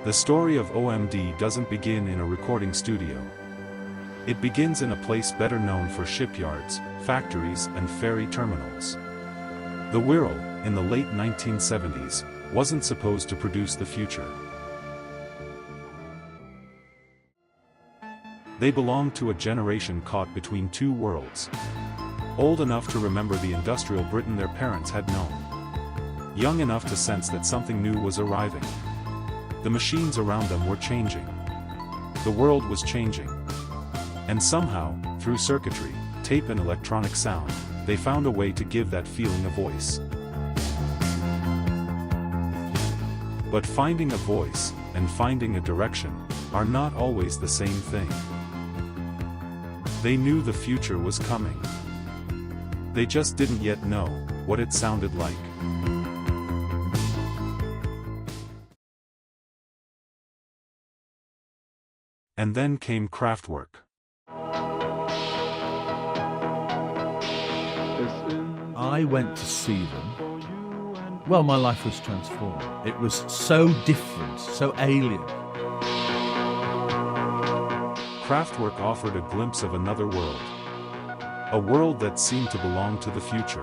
The story of OMD doesn't begin in a recording studio. It begins in a place better known for shipyards, factories, and ferry terminals. The Wirral, in the late 1970s, wasn't supposed to produce the future. They belonged to a generation caught between two worlds. Old enough to remember the industrial Britain their parents had known. Young enough to sense that something new was arriving. The machines around them were changing. The world was changing. And somehow, through circuitry, tape and electronic sound, they found a way to give that feeling a voice. But finding a voice, and finding a direction, are not always the same thing. They knew the future was coming. They just didn't yet know what it sounded like. And then came Kraftwerk. I went to see them. Well, my life was transformed. It was so different, so alien. Kraftwerk offered a glimpse of another world. A world that seemed to belong to the future.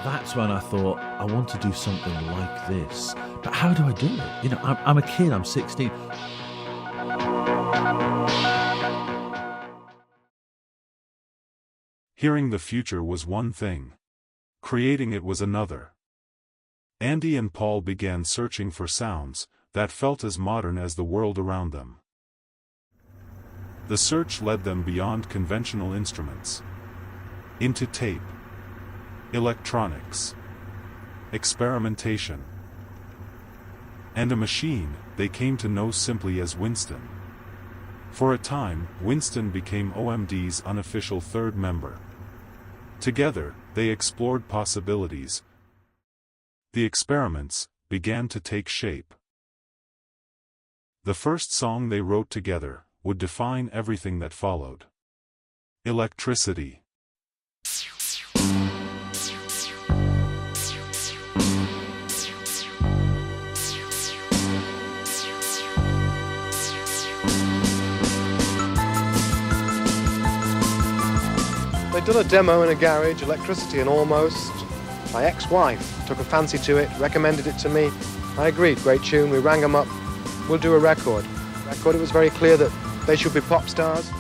That's when I thought, I want to do something like this. But how do I do it? You know, I'm a kid, I'm 16. Hearing the future was one thing. Creating it was another. Andy and Paul began searching for sounds that felt as modern as the world around them. The search led them beyond conventional instruments. Into tape, electronics, experimentation, and a machine they came to know simply as Winston. For a time, Winston became OMD's unofficial third member. Together, they explored possibilities. The experiments began to take shape. The first song they wrote together would define everything that followed. Electricity. They'd done a demo in a garage, Electricity and Almost. My ex-wife took a fancy to it, recommended it to me. I agreed, great tune, we rang them up. We'll do a record. It was very clear that they should be pop stars.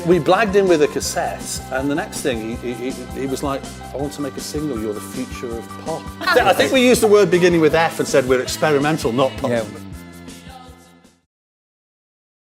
We blagged in with a cassette, and the next thing he was like, I want to make a single, you're the future of pop. I think we used the word beginning with F and said we're experimental, not pop. Yeah,